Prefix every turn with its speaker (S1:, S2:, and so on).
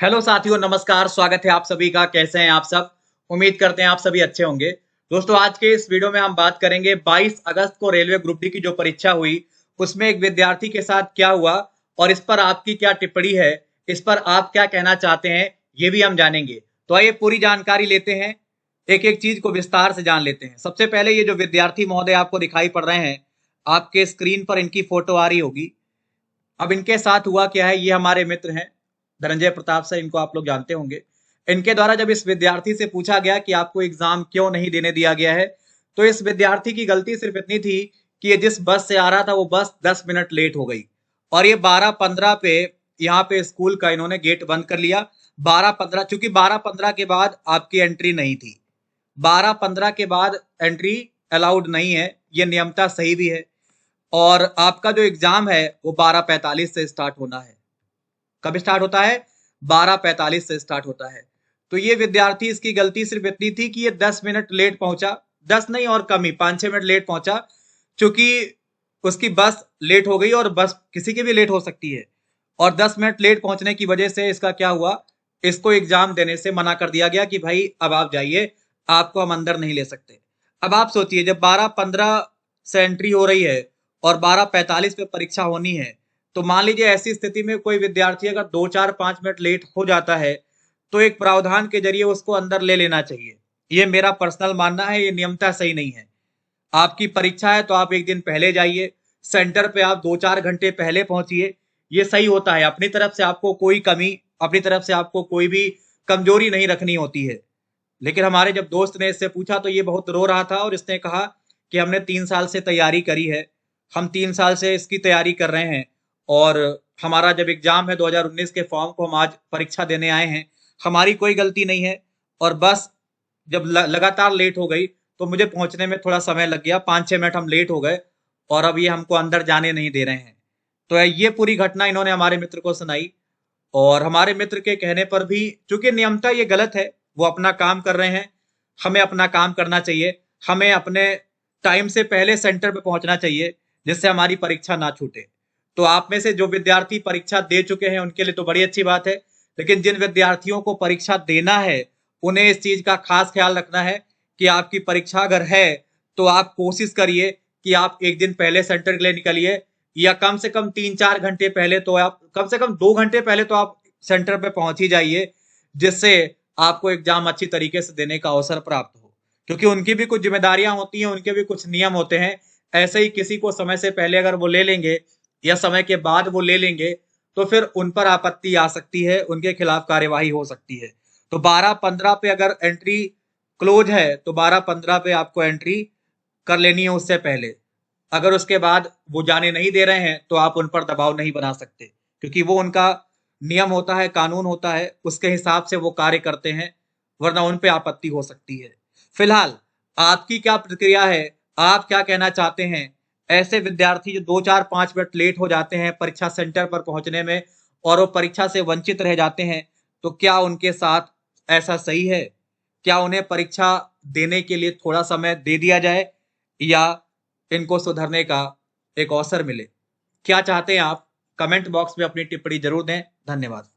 S1: Hello साथियों, नमस्कार। स्वागत है आप सभी का। कैसे हैं आप सब? उम्मीद करते हैं आप सभी अच्छे होंगे। दोस्तों, आज के इस वीडियो में हम बात करेंगे 22 अगस्त को रेलवे ग्रुप डी की जो परीक्षा हुई, उसमें एक विद्यार्थी के साथ क्या हुआ और इस पर आपकी क्या टिप्पणी है, इस पर आप क्या कहना चाहते हैं, ये भी हम जानेंगे। तो आइए पूरी जानकारी लेते हैं, एक एक चीज को विस्तार से जान लेते हैं। सबसे पहले ये जो विद्यार्थी महोदय आपको दिखाई पड़ रहे हैं, आपके स्क्रीन पर इनकी फोटो आ रही होगी। अब इनके साथ हुआ क्या है, ये हमारे मित्र हैं धनंजय प्रताप से, इनको आप लोग जानते होंगे। इनके द्वारा जब इस विद्यार्थी से पूछा गया कि आपको एग्जाम क्यों नहीं देने दिया गया है, तो इस विद्यार्थी की गलती सिर्फ इतनी थी कि ये जिस बस से आ रहा था वो बस 10 मिनट लेट हो गई और ये 12:15 पे यहाँ पे स्कूल का इन्होंने गेट बंद कर लिया। 12:15, चूंकि 12:15 के बाद आपकी एंट्री नहीं थी, 12:15 के बाद एंट्री अलाउड नहीं है, ये नियमता सही भी है। और आपका जो एग्जाम है वो 12:45 से स्टार्ट होना है। कब स्टार्ट होता है? 12:45 से स्टार्ट होता है। तो ये विद्यार्थी, इसकी गलती सिर्फ इतनी थी कि ये 10 मिनट लेट पहुंचा, 10 नहीं और कम ही 5-6 मिनट लेट पहुंचा, क्योंकि उसकी बस लेट हो गई और बस किसी की भी लेट हो सकती है। और 10 मिनट लेट पहुंचने की वजह से इसका क्या हुआ, इसको एग्जाम देने से मना कर दिया गया कि भाई अब आप जाइए, आपको हम अंदर नहीं ले सकते। अब आप सोचिए, जब 12:15 से एंट्री हो रही है और 12:45 पे परीक्षा होनी है, तो मान लीजिए ऐसी स्थिति में कोई विद्यार्थी अगर 2-4-5 मिनट लेट हो जाता है, तो एक प्रावधान के जरिए उसको अंदर ले लेना चाहिए। ये मेरा पर्सनल मानना है, ये नियमता सही नहीं है। आपकी परीक्षा है तो आप एक दिन पहले जाइए, सेंटर पे आप 2-4 घंटे पहले पहुंचिए, ये सही होता है। अपनी तरफ से आपको कोई कमी, अपनी तरफ से आपको कोई भी कमजोरी नहीं रखनी होती है। लेकिन हमारे जब दोस्त ने इससे पूछा तो ये बहुत रो रहा था और इसने कहा कि हमने 3 साल से तैयारी करी है, हम 3 साल से इसकी तैयारी कर रहे हैं और हमारा जब एग्जाम है 2019 के फॉर्म को हम आज परीक्षा देने आए हैं, हमारी कोई गलती नहीं है। और बस जब लगातार लेट हो गई तो मुझे पहुंचने में थोड़ा समय लग गया, 5-6 मिनट हम लेट हो गए और अब ये हमको अंदर जाने नहीं दे रहे हैं। तो ये पूरी घटना इन्होंने हमारे मित्र को सुनाई और हमारे मित्र के कहने पर भी, चूंकि नियमता ये गलत है, वो अपना काम कर रहे हैं, हमें अपना काम करना चाहिए। हमें अपने टाइम से पहले सेंटर पे पहुंचना चाहिए, जिससे हमारी परीक्षा ना छूटे। तो आप में से जो विद्यार्थी परीक्षा दे चुके हैं उनके लिए तो बड़ी अच्छी बात है, लेकिन जिन विद्यार्थियों को परीक्षा देना है उन्हें इस चीज का खास ख्याल रखना है कि आपकी परीक्षा अगर है तो आप कोशिश करिए कि आप एक दिन पहले सेंटर के लिए निकलिए, या कम से कम 3-4 घंटे पहले, तो आप कम से कम 2 घंटे पहले तो आप सेंटर पे पहुंच ही जाइए, जिससे आपको एग्जाम अच्छी तरीके से देने का अवसर प्राप्त हो। क्योंकि उनकी भी कुछ जिम्मेदारियां होती हैं, उनके भी कुछ नियम होते हैं। ऐसे ही किसी को समय से पहले अगर वो ले लेंगे या समय के बाद वो ले लेंगे, तो फिर उन पर आपत्ति आ सकती है, उनके खिलाफ कार्यवाही हो सकती है। तो 12:15 पे अगर एंट्री क्लोज है तो 12:15 पे आपको एंट्री कर लेनी है उससे पहले। अगर उसके बाद वो जाने नहीं दे रहे हैं तो आप उन पर दबाव नहीं बना सकते, क्योंकि वो उनका नियम होता है, कानून होता है, उसके हिसाब से वो कार्य करते हैं, वरना उन पे आपत्ति हो सकती है। फिलहाल आपकी क्या प्रतिक्रिया है, आप क्या कहना चाहते हैं? ऐसे विद्यार्थी जो 2-4-5 मिनट लेट हो जाते हैं परीक्षा सेंटर पर पहुंचने में और वो परीक्षा से वंचित रह जाते हैं, तो क्या उनके साथ ऐसा सही है? क्या उन्हें परीक्षा देने के लिए थोड़ा समय दे दिया जाए या इनको सुधरने का एक अवसर मिले? क्या चाहते हैं आप? कमेंट बॉक्स में अपनी टिप्पणी जरूर दें। धन्यवाद।